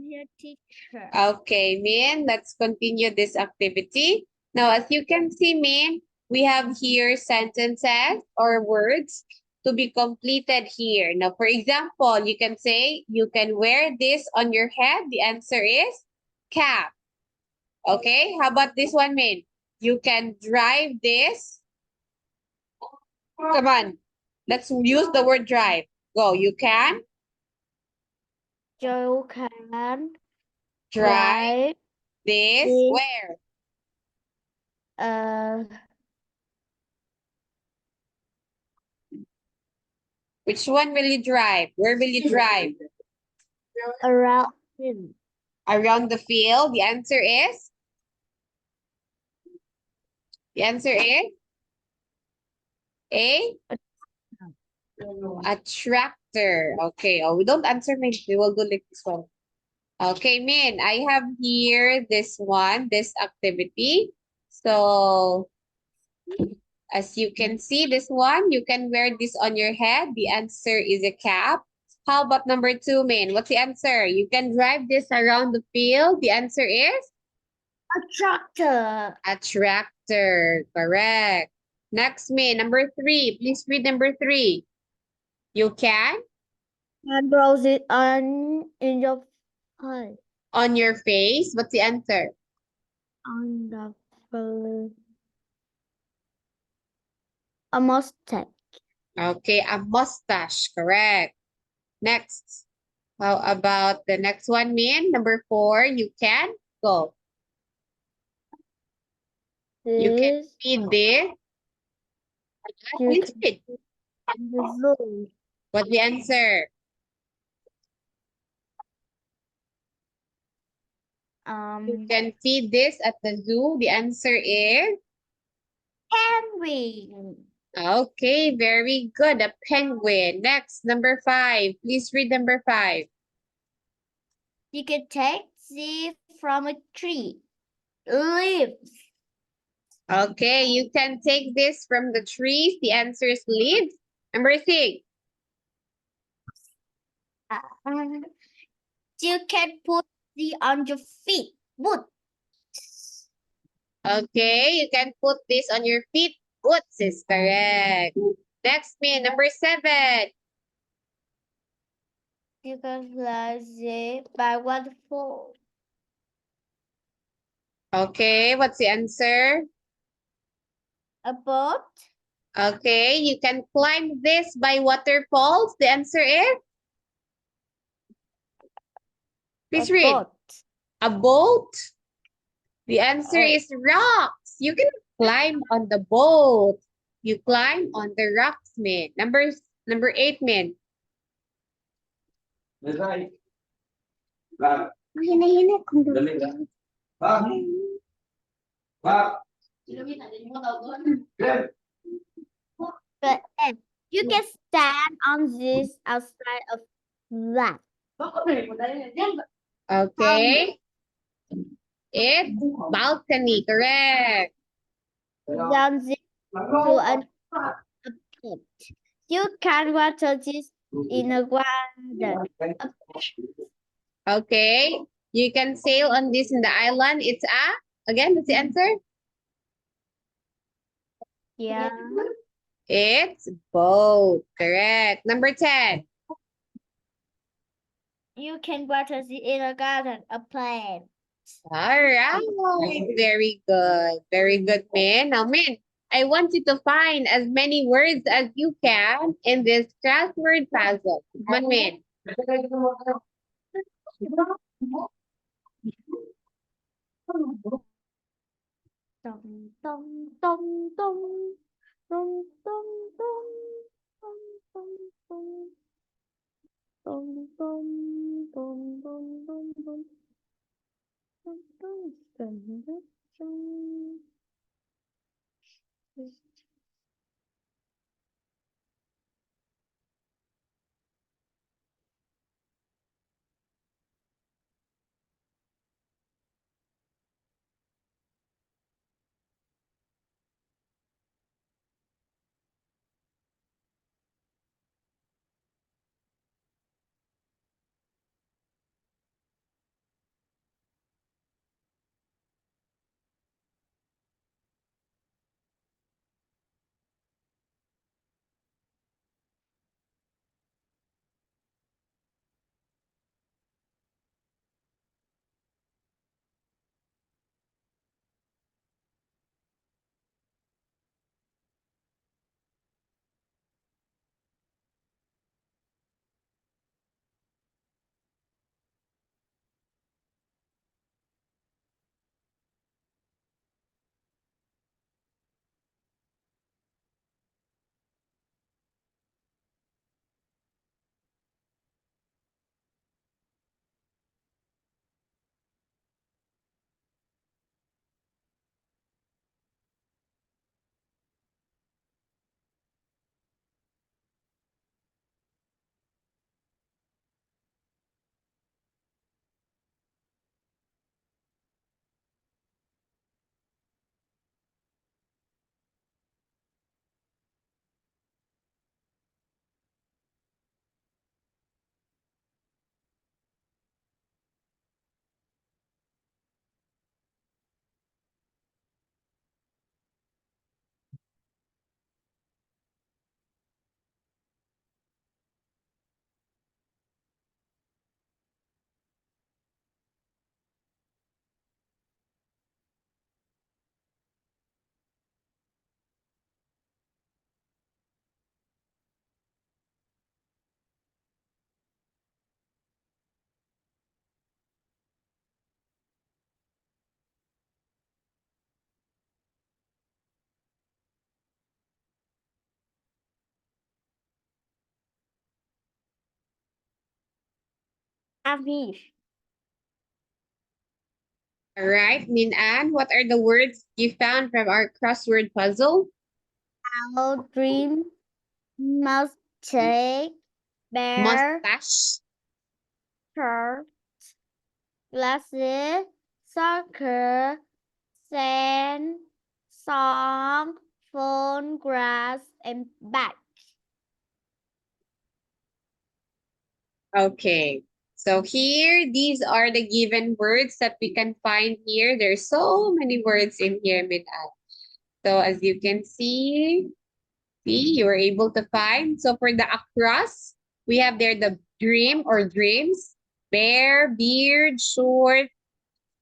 here, teacher. Okay, Min, let's continue this activity. Now, as you can see, Min, we have here sentences or words to be completed here. Now, for example, you can say, you can wear this on your head. The answer is cap. Okay, how about this one, Min? You can drive this. Come on, let's use the word drive. Go, you can You can drive drive this this where? uh Which one will you drive? Where will you drive? around Around the field. The answer is? The answer is a tractor. Okay. Oh, we don't answer me. We will do like this one. Okay, Min, I have here this one, this activity. So, as you can see, this one, you can wear this on your head. The answer is a cap. How about number two, Min? What's the answer? You can drive this around the field. The answer is? a tractor. A tractor. Correct. Next, Min, number three. Please read number three. You can? And browse it on in your face. On your face. What's the answer? On the face. A mustache. Okay, a mustache. Correct. Next. How about the next one, Min? Number four. You can? Go. You can This feed this. you Please can read. in the zoo. What's the answer? You can feed this at the zoo. The answer is? Penguin. Okay, very good. A penguin. Next, number five. Please read number five. You can take the from a tree. Leaves. Okay, you can take this from the trees. The answer is leaves. Number six. You can put the on your feet. Boots. Okay, you can put this on your feet. Boots is correct. Next, me, number seven. You can fly the by waterfall. Okay, what's the answer? A boat. Okay, you can climb this by waterfalls. The answer is? Please A read. boat. A boat? The answer is rocks. You can climb on the boat. You climb on the rocks, man. Number eight, man. Mahina-hina kung But you can stand on this outside of that. Okay. It's balcony, correct. Down this to a pit. You can water this in a garden. Okay. You can sail on this in the island. It's again, what's the answer? Yeah. It's boat, correct. Number 10. You can water this in a garden, a plant. All right. Very good. Very good, Min. Now, Min, I want you to find as many words as you can in this crossword puzzle. Come on, Min. Dong, dong, dong, dong. Dong, dong, dong. Dong, dong, dong. Dong, dong, dong, dong, dong, dong. Dong, dong, dong, dong, dong. I'm here. All right, Min An, what are the words you found from our crossword puzzle? Our dream, mistake, bear, Mustache, shirt, glasses, soccer, sand, song, phone, grass, and bag. okay. So here, these are the given words that we can find here. There's so many words in here, Min An. So as you can see, you were able to find. So for the across, we have there the dream or dreams, bear, beard, short,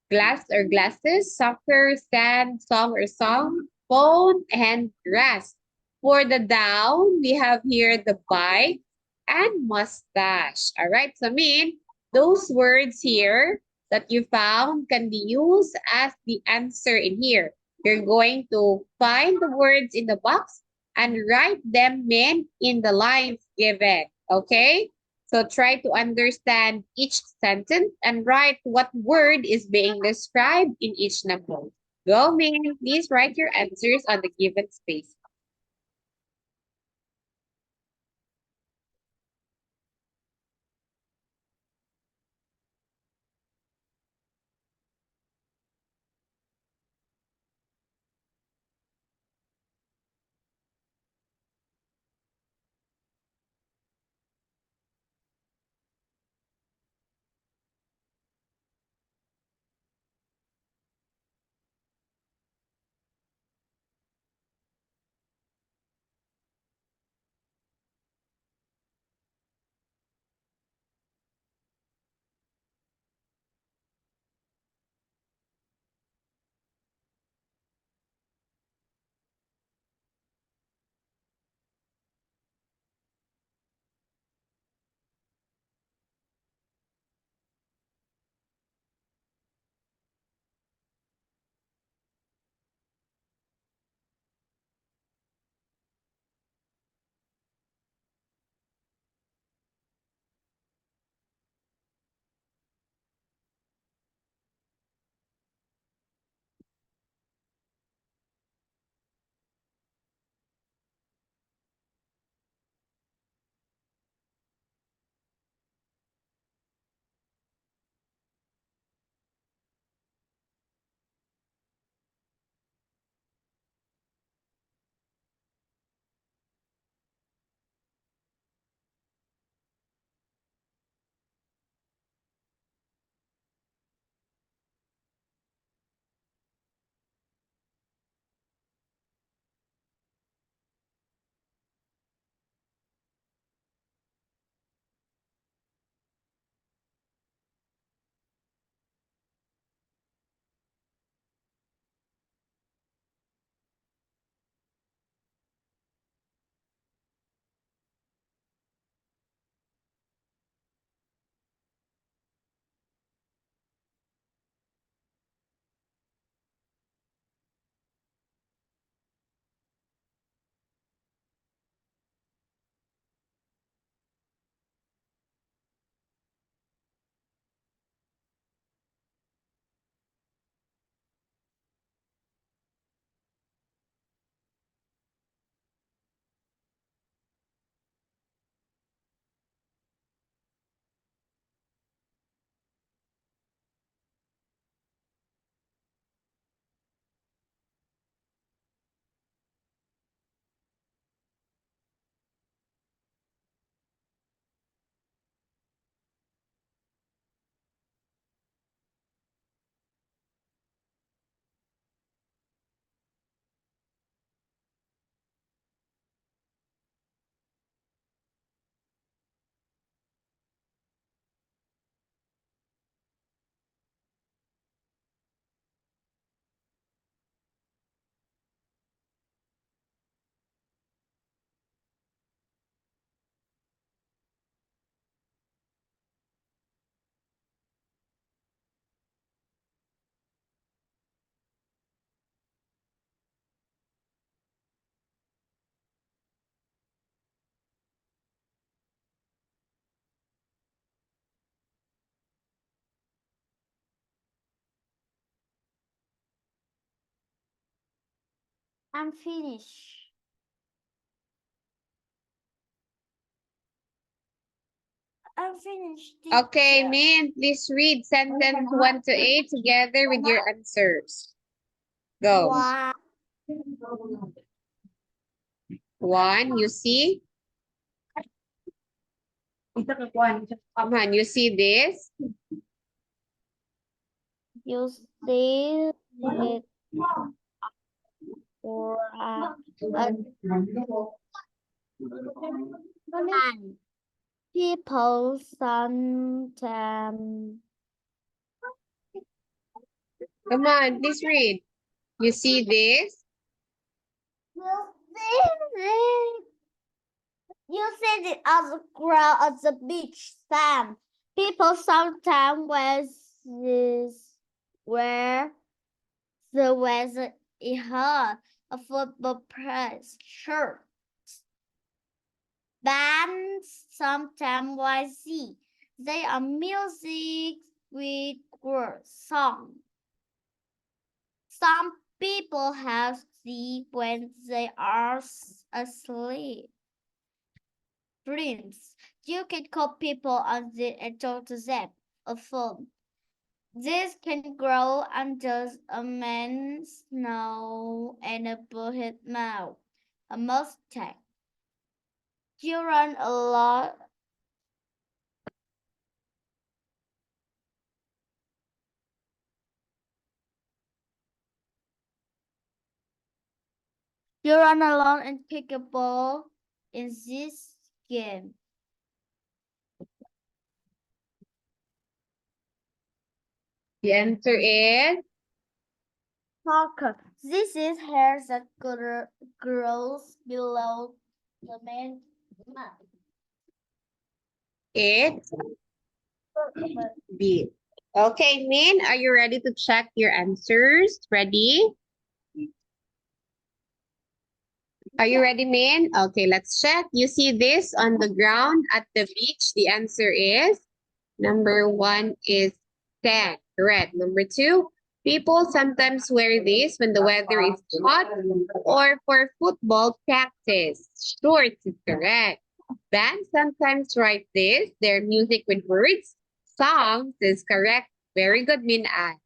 glass or glasses, soccer, sand, song or song, phone, and grass. For the down, we have here the bike and mustache. All right, so I mean, those words here that you found can be used as the answer in here. You're going to find the words in the box and write them in the lines given. Okay? So try to understand each sentence and write what word is being described in each number. Go, Min. Please write your answers on the given space. I'm finished. I'm finished. Okay, teacher. Min, please read sentence 1 to 8 together with your answers. Go. Wow. 1, you see? Come on, you see this? You see it for people sometimes. Come on, please read. You see this? You said it as a crowd at the beach, Sam. People sometimes wear the weather is hot, a football press shirt. Bands sometimes YC. They are music with words, song. Some people have sleep when they are asleep. Dreams. You can call people on the and talk to them. A phone. This can grow under a man's nose and a bullet mouth. A mustache. You run a lot. You run alone and kick a ball in this game. The answer is Soccer. This is hair that grows below the man's mouth. it's B. Okay, Min, are you ready to check your answers? Ready? Are you ready, Min? Okay, let's check. You see this on the ground at the beach? The answer is number 1 is sand. Correct. Number 2, people sometimes wear this when the weather is hot or for football practice. Shorts is correct. Bands sometimes write this, their music with words. Songs is correct. Very good, Min An.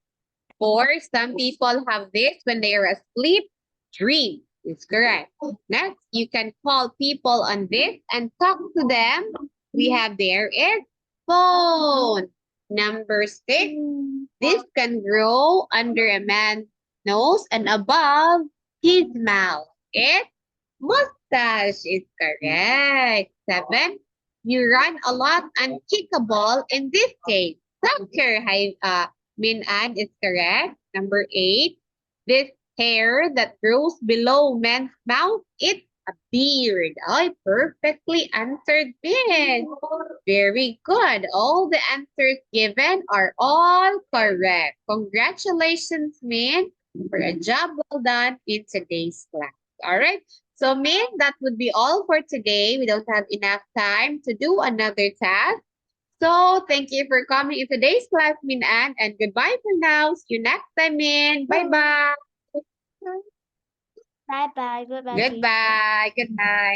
4, some people have this when they are asleep. Dream is correct. Next, you can call people on this and talk to them. We have there is phone. Number 6, this can grow under a man's nose and above his mouth. It's mustache is correct. 7, you run a lot and kick a ball. In this case, soccer, Min An is correct. Number 8, this hair that grows below man's mouth, it's a beard. I perfectly answered this. Very good. All the answers given are all correct. Congratulations, Min, for a job well done in today's class. All right. So, Min, that would be all for today. We don't have enough time to do another task. So, thank you for coming in today's class, Min An, and goodbye for now. See you next time, Min. Bye-bye. Bye bye. Goodbye. Goodbye. Good night.